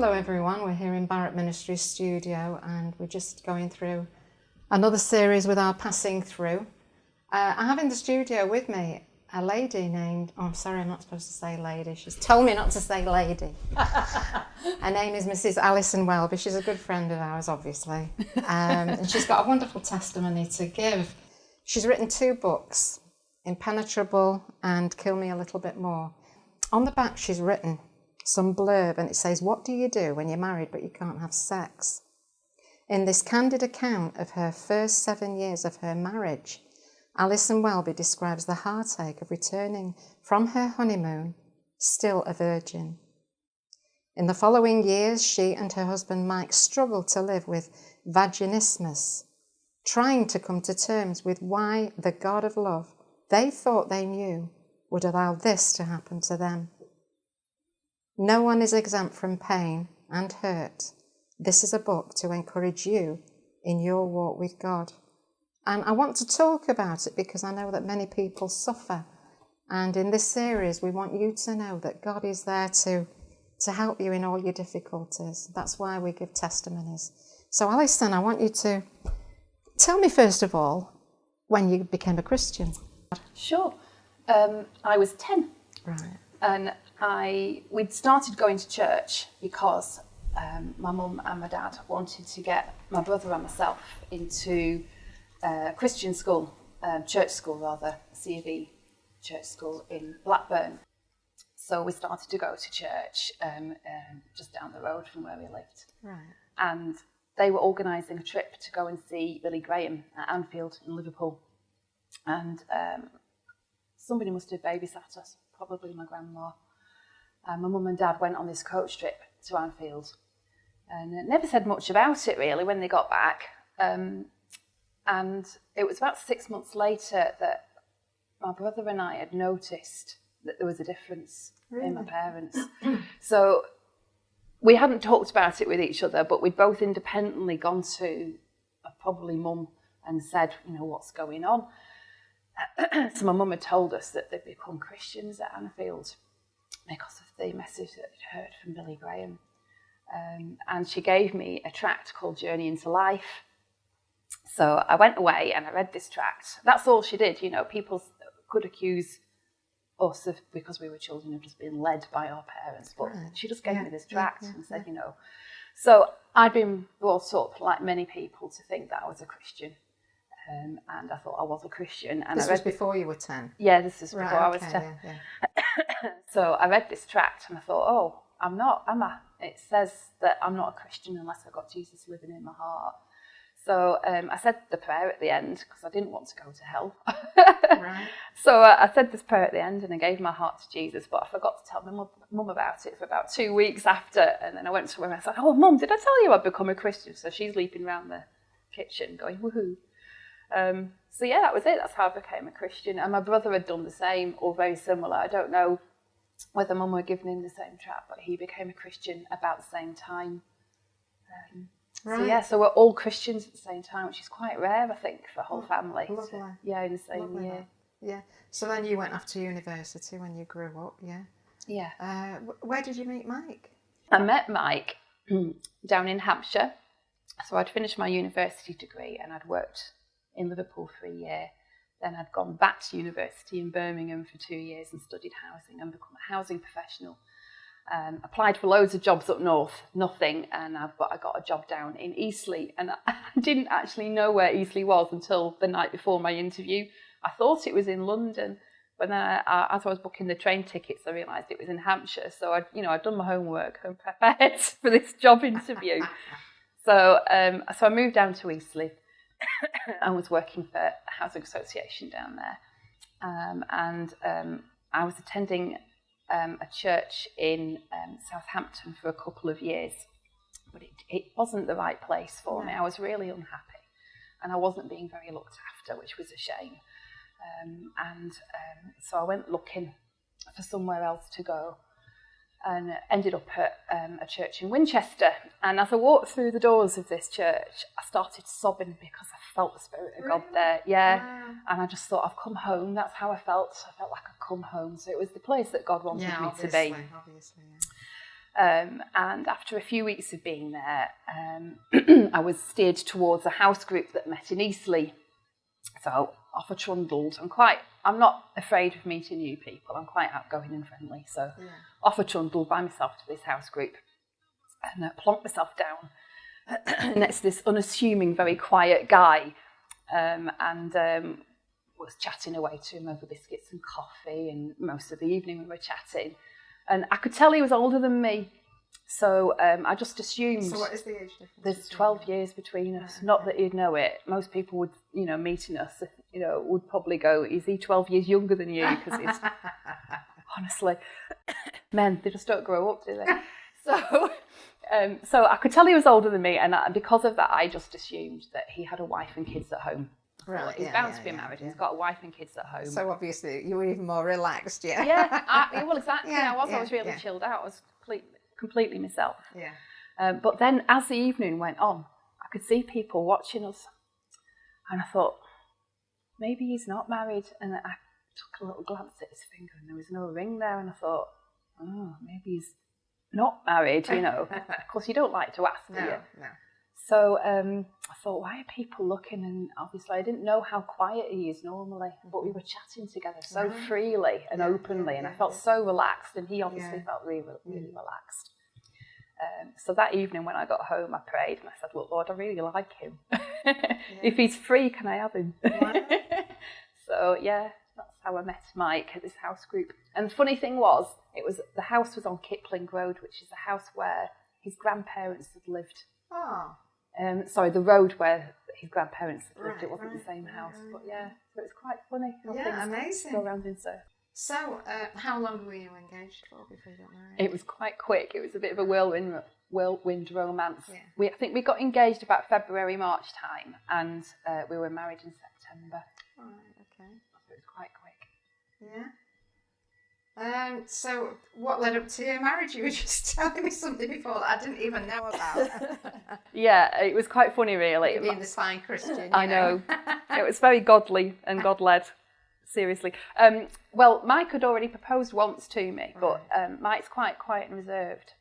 Hello everyone, we're here in Barrett Ministries studio and we're just going through another series with our passing through. I have in the studio with me a lady named, oh I'm sorry I'm not supposed to say lady, she's told me not to say lady. Her name is Mrs. Alison Wellby, she's a good friend of ours obviously, and she's got a wonderful testimony to give. She's written 2 books, Impenetrable and Kill Me a Little Bit More. On the back she's written some blurb and it says, what do you do when you're married but you can't have sex? In this candid account of her first 7 years of her marriage, Alison Wellby describes the heartache of returning from her honeymoon still a virgin. In the following years, she and her husband Mike struggled to live with vaginismus, trying to come to terms with why the God of love they thought they knew would allow this to happen to them. No one is exempt from pain and hurt. This is a book to encourage you in your walk with God. And I want to talk about it because I know that many people suffer. And in this series, we want you to know that God is there to help you in all your difficulties. That's why we give testimonies. So Alison, I want you to tell me first of all when you became a Christian. Sure. I was 10. Right. And we'd started going to church because my mum and my dad wanted to get my brother and myself into Christian school, church school rather, C of E church school in Blackburn. So we started to go to church just down the road from where we lived. Right. And they were organising a trip to go and see Billy Graham at Anfield in Liverpool. And somebody must have babysat us, probably my grandma. My mum and dad went on this coach trip to Anfield and never said much about it really when they got back. And it was about 6 months later that my brother and I had noticed that there was a difference in my parents. So we hadn't talked about it with each other, but we'd both independently gone to probably mum and said, you know, what's going on? So my mum had told us that they'd become Christians at Anfield because of the message that they'd heard from Billy Graham. And she gave me a tract called Journey into Life. So I went away and I read this tract. That's all she did. You know, people could accuse us of, because we were children, of just being led by our parents. But she just gave me this tract and said, you know. So I'd been brought up, like many people, to think that I was a Christian. And I thought I was a Christian. And This was before you were 10? Yeah, this is before I was 10. Yeah. So I read this tract and I thought, oh, I'm not, am I? It says that I'm not a Christian unless I've got Jesus living in my heart. So I said the prayer at the end because I didn't want to go to hell. Right. So I said this prayer at the end and I gave my heart to Jesus, but I forgot to tell my mum about it for about 2 weeks after. And then I went to her and I said, oh, Mum, did I tell you I'd become a Christian? So she's leaping around the kitchen going, woohoo. So yeah, that was it. That's how I became a Christian. And my brother had done the same or very similar. I don't know whether Mum were giving him the same tract, but he became a Christian about the same time. Right. So yeah, so we're all Christians at the same time, which is quite rare, I think, for a whole family. Lovely. Yeah, in the same Lovely year. That. Yeah. So then you went off to university when you grew up, yeah? Yeah. Where did you meet Mike? I met Mike down in Hampshire. So I'd finished my university degree and I'd worked in Liverpool for a year. Then I'd gone back to university in Birmingham for 2 years and studied housing and become a housing professional. Applied for loads of jobs up north, nothing, but I got a job down in Eastleigh, and I didn't actually know where Eastleigh was until the night before my interview. I thought it was in London, but then as I was booking the train tickets, I realised it was in Hampshire. So I'd done my homework and prepared for this job interview. So I moved down to Eastleigh and was working for a housing association down there, and I was attending a church in Southampton for a couple of years, but it wasn't the right place for me. I was really unhappy and I wasn't being very looked after, which was a shame. So I went looking for somewhere else to go and ended up at a church in Winchester. And as I walked through the doors of this church, I started sobbing because I felt the Spirit of God there. Yeah. Wow. And I just thought, I've come home. That's how I felt. I felt like I'd come home. So it was the place that God wanted me to be. Obviously, yeah. And after a few weeks of being there, I was steered towards a house group that met in Eastleigh. So off I trundled. I'm not afraid of meeting new people. I'm quite outgoing and friendly. So off I trundled by myself to this house group and plonked myself down next to this unassuming, very quiet guy, and was chatting away to him over biscuits and coffee, and most of the evening we were chatting. And I could tell he was older than me, so I just assumed. So what is the age difference? There's 12 years between us. Okay. Not that you'd know it. Most people would, meeting us, would probably go, "Is he 12 years younger than you?" Because it's honestly, men, they just don't grow up, do they? So I could tell he was older than me, and because of that, I just assumed that he had a wife and kids at home. Right, he's bound to be married. He's got a wife and kids at home. So obviously you were even more relaxed, yeah. Yeah, well, exactly. I was really chilled out. I was completely myself. Yeah. But then, as the evening went on, I could see people watching us, and I thought, maybe he's not married. And I took a little glance at his finger, and there was no ring there. And I thought, oh, maybe he's not married. Of course, you don't like to ask, do you? No. So I thought, why are people looking? And obviously I didn't know how quiet he is normally, but we were chatting together so freely and openly, and I felt so relaxed, and he obviously felt really, really relaxed. So that evening when I got home, I prayed and I said, "Look, Lord, I really like him. If he's free, can I have him?" So that's how I met Mike at this house group. And the funny thing was, the house was on Kipling Road, which is a house where his grandparents had lived. Oh. The road where his grandparents lived, it wasn't the same house, but so it's quite funny. Amazing. Go around in so. So, how long were you engaged for before you got married? It was quite quick. It was a bit of a whirlwind romance. Yeah. I think we got engaged about February, March time, and we were married in September. Right. Okay. So it was quite quick. Yeah. So what led up to your marriage? You were just telling me something before that I didn't even know about. Yeah, it was quite funny, really. You being this fine Christian. I know. It was very godly and God-led, seriously. Well, Mike had already proposed once to me, but Mike's quite quiet and reserved.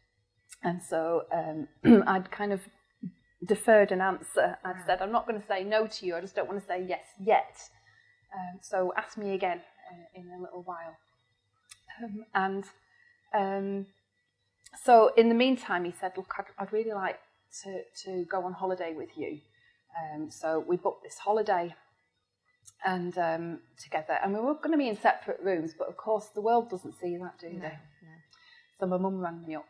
And so I'd kind of deferred an answer. I'd said, "I'm not going to say no to you, I just don't want to say yes yet. So ask me again in a little while." So in the meantime, he said, "Look, I'd really like to go on holiday with you." So we booked this holiday and together, and we were going to be in separate rooms, but of course the world doesn't see that, do they? No. So my mum rang me up,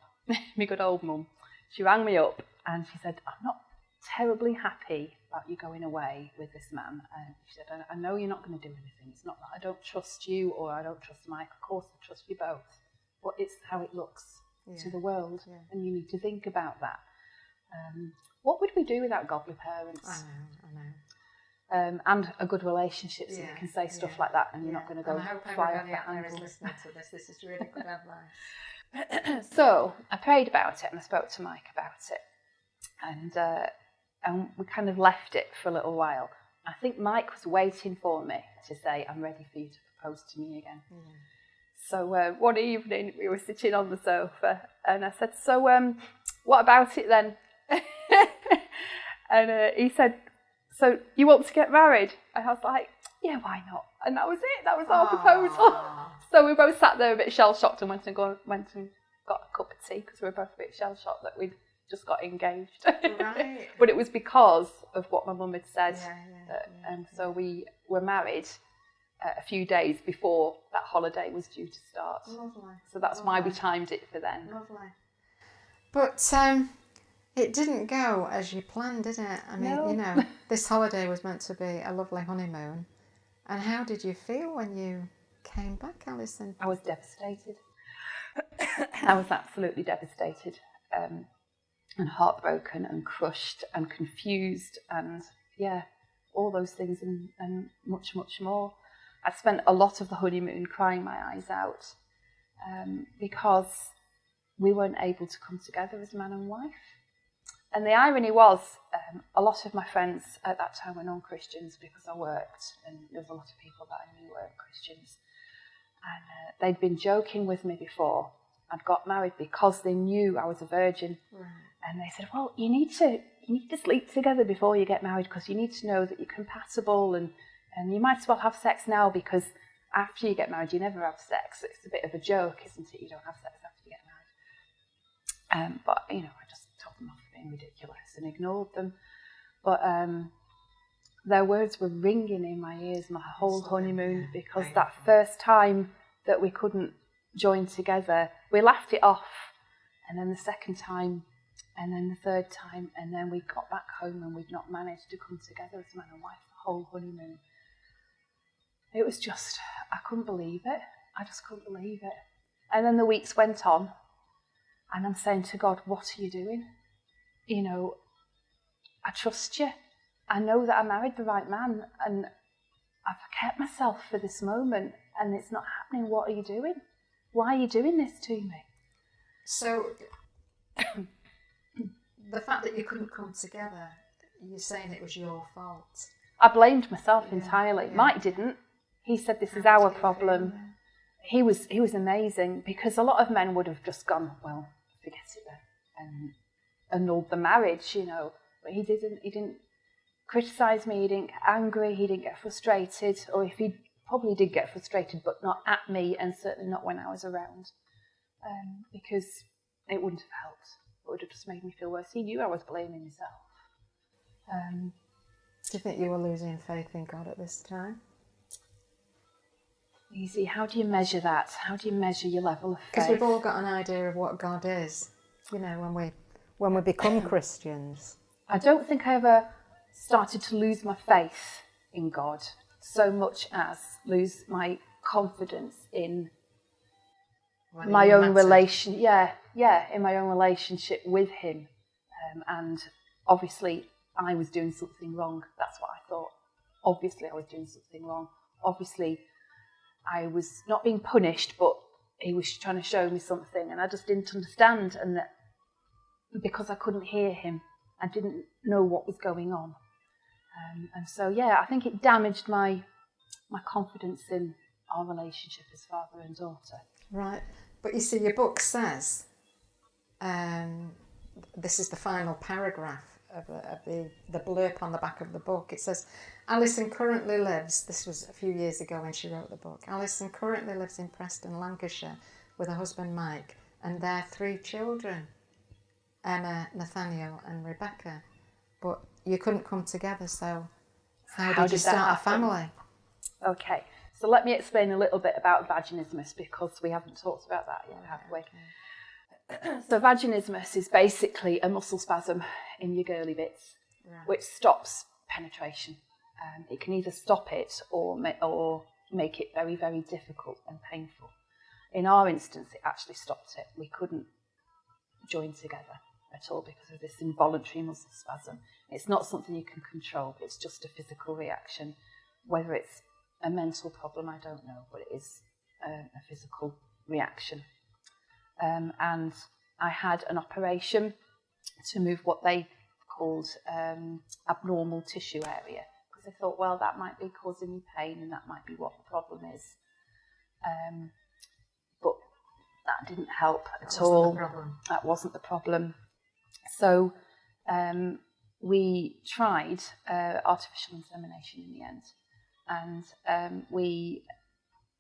my good old mum. She rang me up and she said, "I'm not terribly happy about you going away with this man." She said, I know you're not going to do anything. It's not that I don't trust you or I don't trust Mike. Of course I trust you both. But it's how it looks to the world. Yeah. And you need to think about that. What would we do without godly parents? I know. And a good relationship, so you can say stuff like that and you're not going to go I hope fly everybody off out there the is listening to this. This is really good advice. So I prayed about it and I spoke to Mike about it. And we kind of left it for a little while. I think Mike was waiting for me to say, "I'm ready for you to propose to me again." So one evening we were sitting on the sofa and I said, "So what about it then?" And he said, "So you want to get married?" And I was like, "Yeah, why not?" And that was it. That was our proposal. So we both sat there a bit shell-shocked and went and got a cup of tea because we were both a bit shell-shocked that we'd just got engaged. Right. But it was because of what my mum had said. So we were married a few days before that holiday was due to start. Lovely. So that's why we timed it for then. Lovely. But it didn't go as you planned, did it? I mean, this holiday was meant to be a lovely honeymoon. And how did you feel when you came back, Alison? I was devastated. I was absolutely devastated. And heartbroken and crushed and confused and all those things and much, much more. I spent a lot of the honeymoon crying my eyes out because we weren't able to come together as man and wife. And the irony was a lot of my friends at that time were non-Christians because I worked, and there was a lot of people that I knew weren't Christians. And they'd been joking with me before I'd got married because they knew I was a virgin. Right. And they said, well, you need to sleep together before you get married because you need to know that you're compatible and you might as well have sex now because after you get married, you never have sex. It's a bit of a joke, isn't it? You don't have sex after you get married. But, I just told them off for being ridiculous and ignored them. But their words were ringing in my ears my whole honeymoon because that first time that we couldn't join together, we laughed it off. And then the second time, and then the third time, and then we got back home and we'd not managed to come together as man and wife the whole honeymoon. It was just, I couldn't believe it. I just couldn't believe it. And then the weeks went on, and I'm saying to God, what are you doing? I trust you. I know that I married the right man, and I've kept myself for this moment, and it's not happening. What are you doing? Why are you doing this to me? So, the fact that you couldn't come together, you're saying it was your fault? I blamed myself entirely. Yeah. Mike didn't. He said, this is our problem. He was amazing, because a lot of men would have just gone, well, forget it then, and annulled the marriage, But he didn't criticise me, he didn't get angry, he didn't get frustrated, or if he probably did get frustrated, but not at me, and certainly not when I was around, because it wouldn't have helped. It would have just made me feel worse. He knew I was blaming myself. Do you think you were losing faith in God at this time? Easy. How do you measure that? How do you measure your level of faith? Because we've all got an idea of what God is, when we become Christians. I don't think I ever started to lose my faith in God so much as lose my confidence in my own relation. In my own relationship with Him. And obviously, I was doing something wrong. That's what I thought. Obviously, I was doing something wrong. Obviously, I was not being punished, but He was trying to show me something, and I just didn't understand. And that because I couldn't hear Him, I didn't know what was going on. And so, I think it damaged my confidence in our relationship as father and daughter. Right. But you see, your book says, this is the final paragraph of the blurb on the back of the book. It says, Alison currently lives, this was a few years ago when she wrote the book, Alison currently lives in Preston, Lancashire, with her husband Mike, and their 3 children, Emma, Nathaniel and Rebecca. But you couldn't come together, so how did you start a family? Okay, so let me explain a little bit about vaginismus, because we haven't talked about that yet, have we? Okay. So vaginismus is basically a muscle spasm in your girly bits, which stops penetration. It can either stop it or make it very, very difficult and painful. In our instance, it actually stopped it. We couldn't join together at all because of this involuntary muscle spasm. It's not something you can control. It's just a physical reaction. Whether it's a mental problem, I don't know, but it is a physical reaction. And I had an operation to move what they called abnormal tissue area, because I thought, well, that might be causing me pain and that might be what the problem is. But that didn't help at all. That wasn't the problem. So we tried artificial insemination in the end. And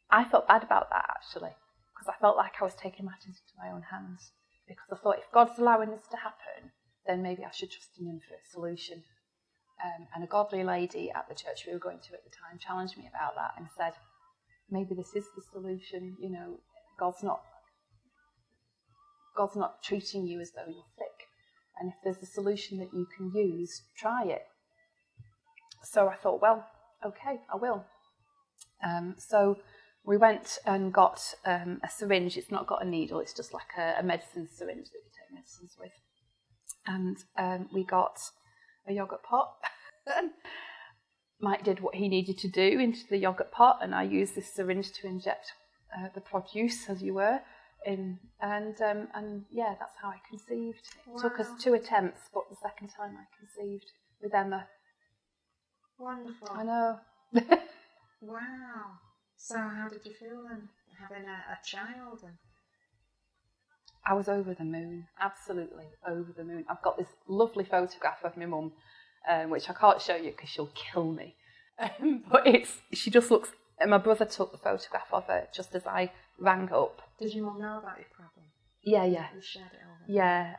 I felt bad about that, actually, because I felt like I was taking matters into my own hands. Because I thought, if God's allowing this to happen, then maybe I should trust in Him for a solution. And a godly lady at the church we were going to at the time challenged me about that and said, maybe this is the solution. God's not treating you as though you're sick. And if there's a solution that you can use, try it. So I thought, well, okay, I will. So we went and got a syringe. It's not got a needle. It's just like a medicine syringe that you take medicines with. And we got a yoghurt pot. Mike did what he needed to do into the yoghurt pot, and I used this syringe to inject the produce, as you were. And that's how I conceived. It took us 2 attempts, but the second time I conceived with Emma. Wonderful. I know. Wow. So how did you feel then, having a child? I was over the moon, absolutely over the moon. I've got this lovely photograph of my mum, which I can't show you because she'll kill me. But she just looks, and my brother took the photograph of her just as I rang up. Did your mum know about your problem? Yeah. You shared it over? Yeah.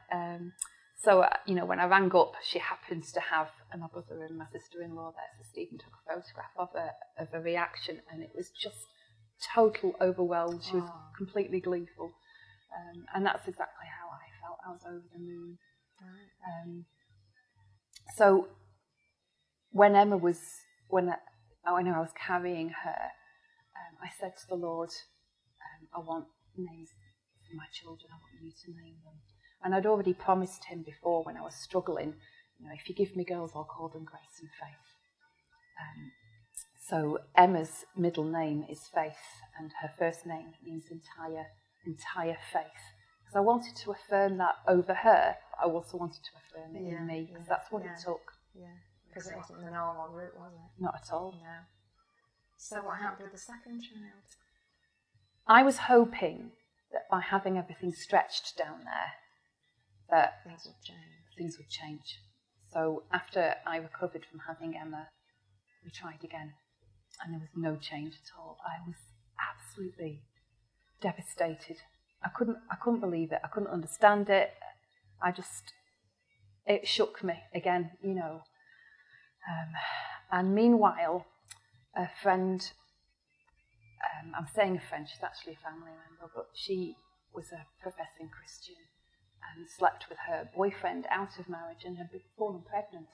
So, when I rang up, she happens to have my brother and my sister-in-law there. So Stephen took a photograph of her reaction, and it was just total overwhelmed. She was completely gleeful. And that's exactly how I felt. I was over the moon. Right. So when I was carrying her, I said to the Lord, I want names for my children. I want you to name them. And I'd already promised him before when I was struggling, if you give me girls, I'll call them Grace and Faith. So Emma's middle name is Faith, and her first name means entire faith. Because I wanted to affirm that over her, but I also wanted to affirm it in me, because that's what it took. Yeah, because it wasn't the normal route, was it? Not at all. No. So what happened with the second child? I was hoping that by having everything stretched down there, that things would change. So after I recovered from having Emma, we tried again, and there was no change at all. I was absolutely devastated. I couldn't believe it. I couldn't understand it. It shook me again, And meanwhile, a friend, I'm saying a friend, she's actually a family member, but she was a professing Christian and slept with her boyfriend out of marriage and had fallen pregnant.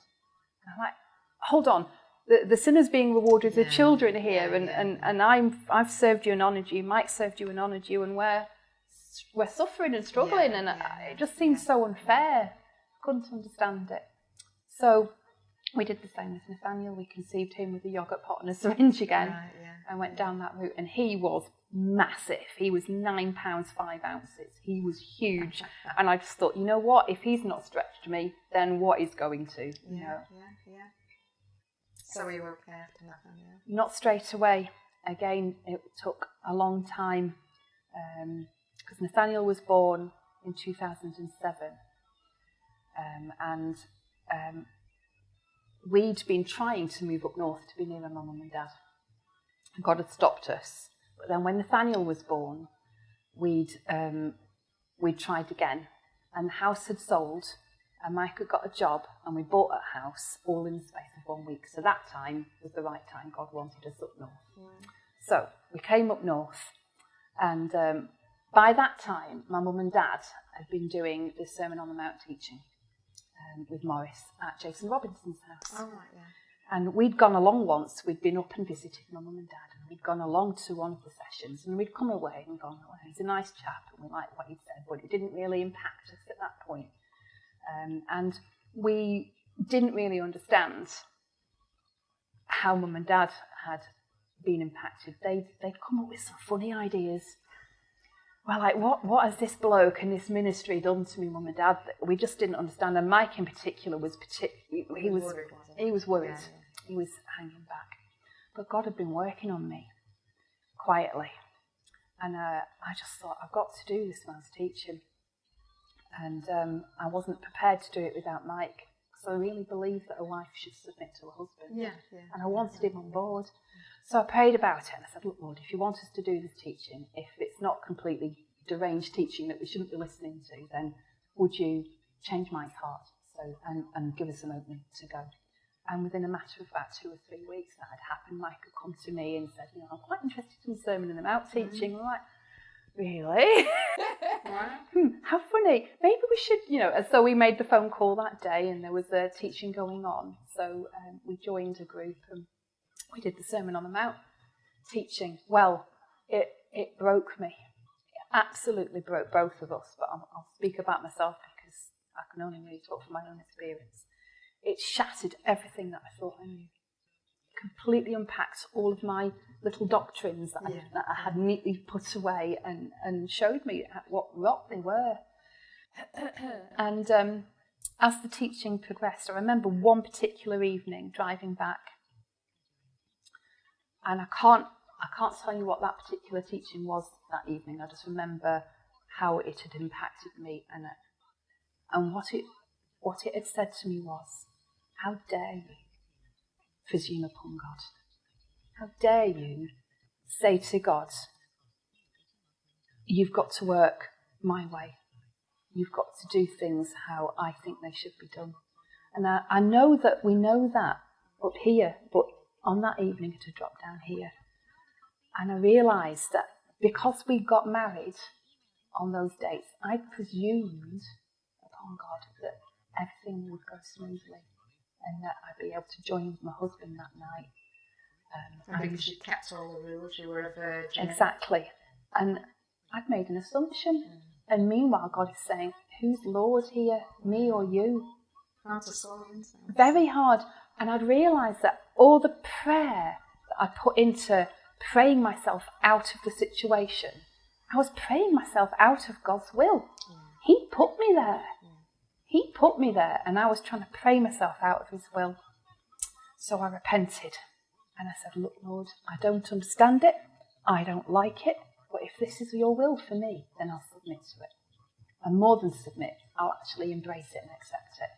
And I'm like, hold on, the sinner's being rewarded with children here, and I've served you and honoured you, Mike served you and honoured you, and we're suffering and struggling, it just seemed so unfair. I couldn't understand it. So we did the same with Nathaniel. We conceived him with a yoghurt pot and a syringe again, and went down that route. And he was massive. He was 9 pounds 5 ounces. He was huge. And I just thought, you know what? If he's not stretched me, then what is going to? You know? So we were okay after Nathaniel? Not straight away. Again, it took a long time, because Nathaniel was born in 2007, and we'd been trying to move up north to be near my mum and dad. God had stopped us. But then when Nathaniel was born, we'd tried again, and the house had sold, and Mike had got a job, and we bought a house all in the space of 1 week. So that time was the right time. God wanted us up north. So we came up north, and by that time, my mum and dad had been doing the Sermon on the Mount teaching with Morris at Jason Robinson's house. Oh, right, yeah. And we'd gone along once. We'd been up and visited my mum and dad, and we'd gone along to one of the sessions, and we'd come away and gone, oh, he's a nice chap, and we liked what he'd said, but it didn't really impact us at that point. And we didn't really understand how mum and dad had been impacted. They'd come up with some funny ideas. Well, like, what has this bloke and this ministry done to me, mum and dad, that we just didn't understand? And Mike in particular was he was worried. Yeah. He was hanging back. But God had been working on me quietly. And I just thought, I've got to do this man's teaching. And I wasn't prepared to do it without Mike, because I really believe that a wife should submit to a husband. And I wanted him on board. So I prayed about it, and I said, look, Lord, if you want us to do this teaching, if it's not completely deranged teaching that we shouldn't be listening to, then would you change Mike's heart and give us an opening to go? And within a matter of about 2 or 3 weeks that had happened, Mike had come to me and said, I'm quite interested in the Sermon on the Mount teaching. I'm like, really? How funny. Maybe we should, And so we made the phone call that day, and there was a teaching going on. So we joined a group, and we did the Sermon on the Mount teaching. Well, it broke me. It absolutely broke both of us, but I'll speak about myself because I can only really talk from my own experience. It shattered everything that I thought I knew. Completely unpacked all of my little doctrines that I had neatly put away, and showed me what rot they were. And as the teaching progressed, I remember one particular evening driving back, and I can't tell you what that particular teaching was that evening. I just remember how it had impacted me, and what it had said to me was, how dare you presume upon God? How dare you say to God, you've got to work my way. You've got to do things how I think they should be done. And I know that we know that up here, but on that evening it had dropped down here. And I realised that because we got married on those dates, I presumed upon God that everything would go smoothly and that I'd be able to join with my husband that night. And because you kept all the rules, you were a virgin. Exactly. And I'd made an assumption. And meanwhile, God is saying, who's Lord here, me or you? Hard to swallow, isn't it? Very hard. And I'd realised that all the prayer that I put into praying myself out of the situation, I was praying myself out of God's will. Yeah. He put me there. Yeah. He put me there, and I was trying to pray myself out of his will. So I repented. And I said, look, Lord, I don't understand it. I don't like it. But if this is your will for me, then I'll submit to it. And more than submit, I'll actually embrace it and accept it,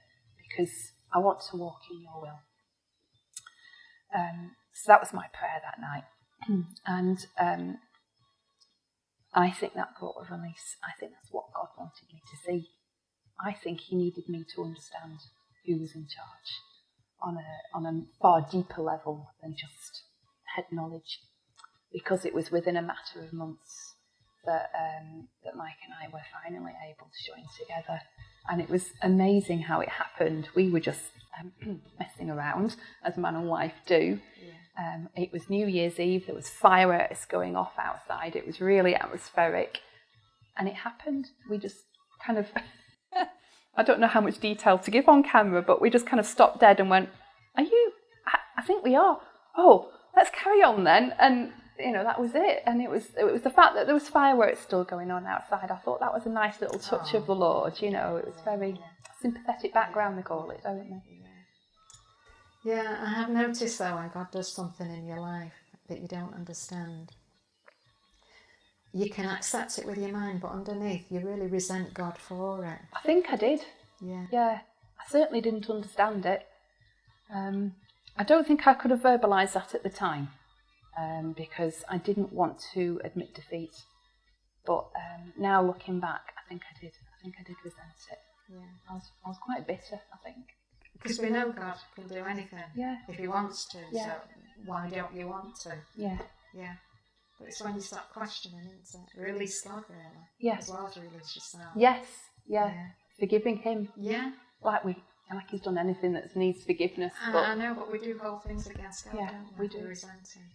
because I want to walk in your will. So that was my prayer that night. And I think that brought a release. I think that's what God wanted me to see. I think he needed me to understand who was in charge on a far deeper level than just head knowledge, because it was within a matter of months that Mike and I were finally able to join together. And it was amazing how it happened. We were just messing around, as man and wife do. Yeah. It was New Year's Eve. There was fireworks going off outside. It was really atmospheric. And it happened. We just kind of, I don't know how much detail to give on camera, but we just kind of stopped dead and went, are you? I think we are. Oh, let's carry on then. And that was it. And it was the fact that there was fireworks still going on outside. I thought that was a nice little touch of the Lord. It was very sympathetic background, they call it, don't they? Yeah, I have noticed though, when God does something in your life that you don't understand, you can accept it with your mind, but underneath you really resent God for it. I think I did. Yeah. I certainly didn't understand it. I don't think I could have verbalised that at the time. Because I didn't want to admit defeat. But now looking back, I think I did. I think I did resent it. Yeah. I was quite bitter, I think. Because we know God can do anything if he wants to. Yeah. So why don't you want to? Yeah. Yeah. But it's when you start questioning, isn't it? Release God, really. Yeah. As well as release yourself. Yes. Yeah. Forgiving him. Yeah. Like he's done anything that needs forgiveness. I know, but we do hold things against God, don't we? We do. Resent him.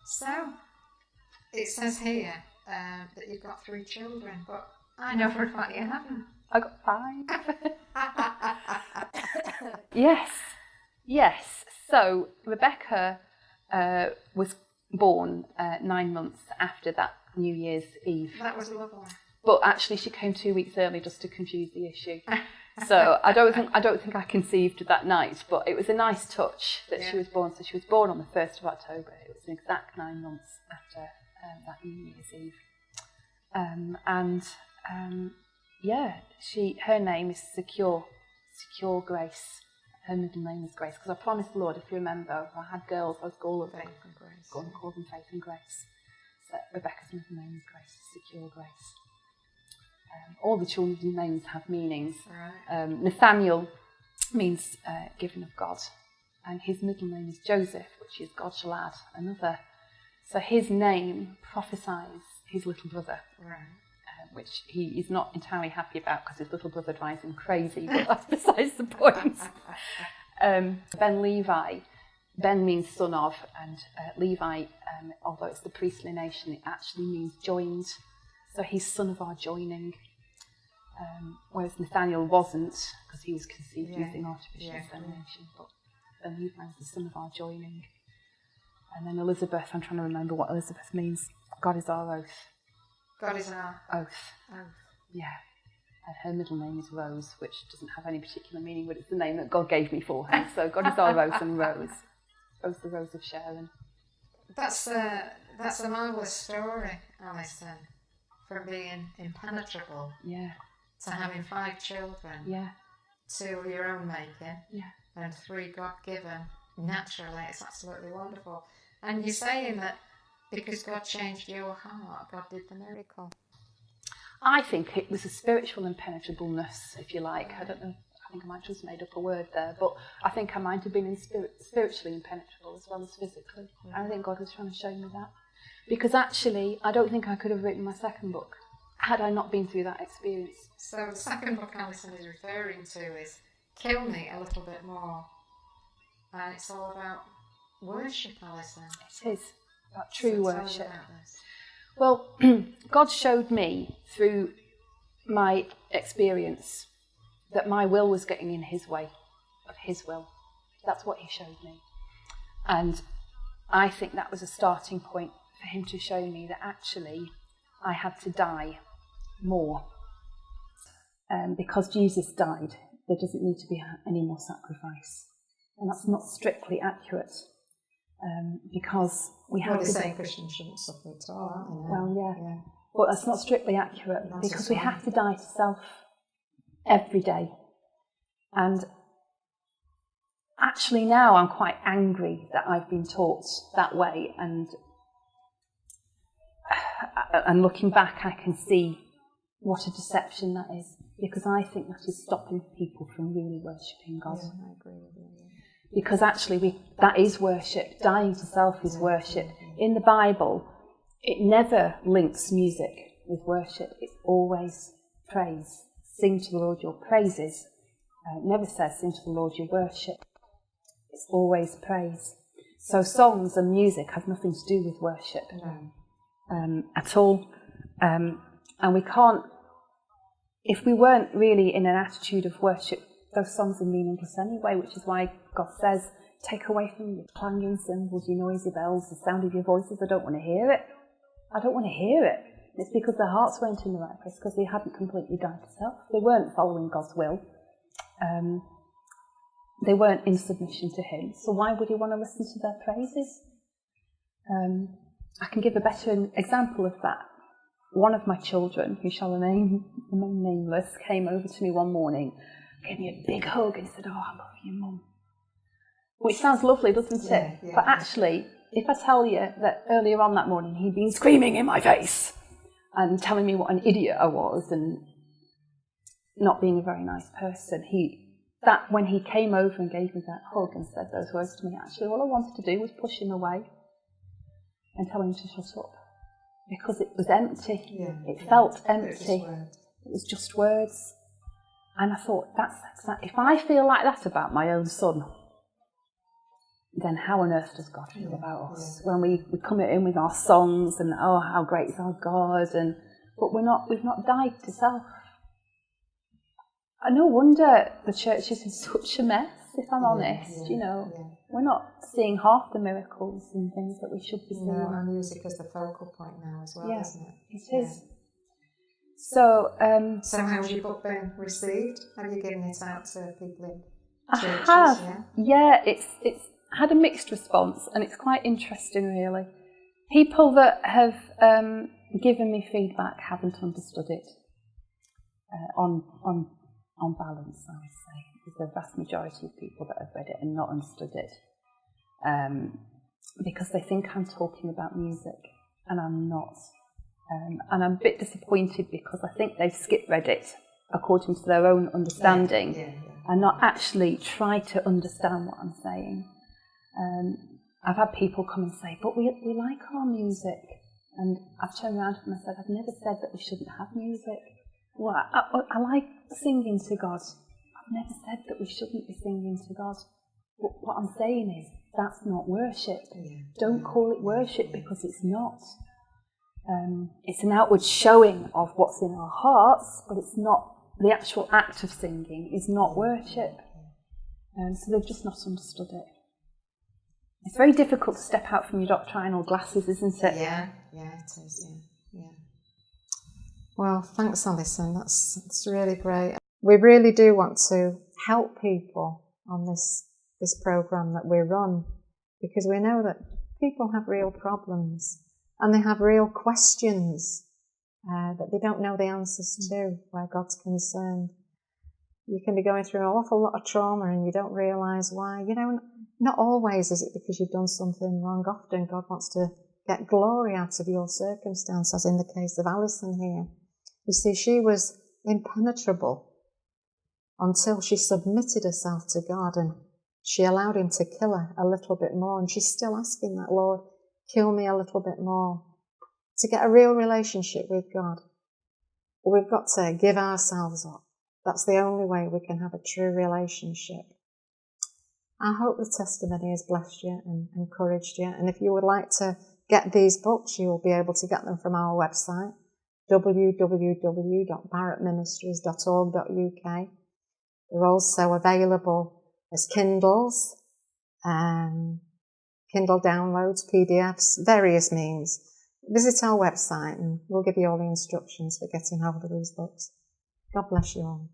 So, it says here that you've got 3 children, but I know for a fact you haven't. I got 5. Yes. So, Rebecca was born 9 months after that New Year's Eve. That was lovely. But actually she came 2 weeks early just to confuse the issue. So I don't think I conceived that night, but it was a nice touch that she was born. So she was born on the 1st of October. It was an exact 9 months after that New Year's Eve. Her name is Secure Grace. Her middle name is Grace, because I promised the Lord, if you remember, if I had girls, I was going to call them Faith and Grace. So Rebecca's middle name is Grace, Secure Grace. All the children's names have meanings. Right. Nathaniel means given of God, and his middle name is Joseph, which is God shall add another. So his name prophesies his little brother, which he is not entirely happy about because his little brother drives him crazy, but that's besides the point. Ben Levi, Ben means son of, and Levi, although it's the priestly nation, it actually means joined. So he's son of our joining, whereas Nathaniel wasn't, because he was conceived using artificial insemination. But Ben Levi is the son of our joining. And then Elizabeth, I'm trying to remember what Elizabeth means. God is our oath. God is our oath. Yeah. And her middle name is Rose, which doesn't have any particular meaning, but it's the name that God gave me for her. So God is our oath and Rose. Rose, the Rose of Sharon. That's a marvellous story, Alison, from being impenetrable Yeah. to having 5 children, Yeah. 2 of your own making, Yeah. and 3 God-given naturally. It's absolutely wonderful. And you're saying that because God changed your heart, God did the miracle. I think it was a spiritual impenetrableness, if you like. I don't know. I think I might have just made up a word there, but I think I might have been spiritually impenetrable as well as physically. I think God was trying to show me that. Because actually, I don't think I could have written my second book had I not been through that experience. So the second book Alison is referring to is Kill Me a Little Bit More. And it's all about worship, Alison. It is about true So tell us worship. about this. Well, God showed me through my experience that my will was getting in his way of his will. That's what he showed me. And I think that was a starting point for him to show me that actually I had to die more. Because Jesus died, there doesn't need to be any more sacrifice. And that's not strictly accurate. Because we have Well, to... saying Christians shouldn't suffer at all, aren't they? Well, Yeah. yeah. But that's not strictly accurate, That's because a we sign. have to die to self every day. And actually now I'm quite angry that I've been taught that way, and looking back I can see what a deception that is, because I think that is stopping people from really worshipping God. Yeah, I agree with you. Because actually that is worship. Dying to self is worship. In the Bible, it never links music with worship. It's always praise. Sing to the Lord your praises. It never says sing to the Lord your worship. It's always praise. So songs and music have nothing to do with worship at all. And we can't, if we weren't really in an attitude of worship, those songs are meaningless anyway, which is why God says, take away from me your clanging cymbals, your noisy bells, the sound of your voices. I don't want to hear it. I don't want to hear it. It's because their hearts weren't in the right place, because they hadn't completely died to self. They weren't following God's will. They weren't in submission to him. So why would he want to listen to their praises? I can give a better example of that. One of my children, who shall remain nameless, came over to me one morning, gave me a big hug and said, "Oh, I love you, Mum." Which sounds lovely, doesn't it? Yeah. But actually, if I tell you that earlier on that morning he'd been screaming in my face and telling me what an idiot I was and not being a very nice person, when he came over and gave me that hug and said those words to me, actually all I wanted to do was push him away and tell him to shut up, because it was empty. It felt empty. It was just words. And I thought, if I feel like that about my own son, then how on earth does God feel about us? When we come in with our songs and, oh, how great is our God, but we've not died to self. And no wonder the church is in such a mess, if I'm honest. We're not seeing half the miracles and things that we should be seeing. No, and music is the focal point now as well, isn't it? It is. So, how's your book been received? Have you given it out to people in churches? I have. Yeah, it's had a mixed response, and it's quite interesting, really. People that have given me feedback haven't understood it on balance, I would say. There's a vast majority of people that have read it and not understood it, because they think I'm talking about music, and I'm not. And I'm a bit disappointed, because I think they've skip-read it according to their own understanding and not actually try to understand what I'm saying. I've had people come and say, but we like our music. And I've turned around to them and said, I've never said that we shouldn't have music. Well, I like singing to God. I've never said that we shouldn't be singing to God. But what I'm saying is, that's not worship. Don't call it worship, because it's not. It's an outward showing of what's in our hearts, but it's not, the actual act of singing is not worship. So they've just not understood it. It's very difficult to step out from your doctrinal glasses, isn't it? Yeah, it is, yeah. Well, thanks, Alison. That's really great. We really do want to help people on this programme that we run, because we know that people have real problems and they have real questions. that they don't know the answers to, where God's concerned. You can be going through an awful lot of trauma and you don't realise why. You know, not always is it because you've done something wrong. Often God wants to get glory out of your circumstance, as in the case of Alison here. You see, she was impenetrable until she submitted herself to God and she allowed him to kill her a little bit more. And she's still asking that, Lord, kill me a little bit more. To get a real relationship with God, we've got to give ourselves up. That's the only way we can have a true relationship. I hope the testimony has blessed you and encouraged you. And if you would like to get these books, you will be able to get them from our website, www.barrettministries.org.uk. They're also available as Kindles, Kindle downloads, PDFs, various means. Visit our website and we'll give you all the instructions for getting hold of these books. God bless you all.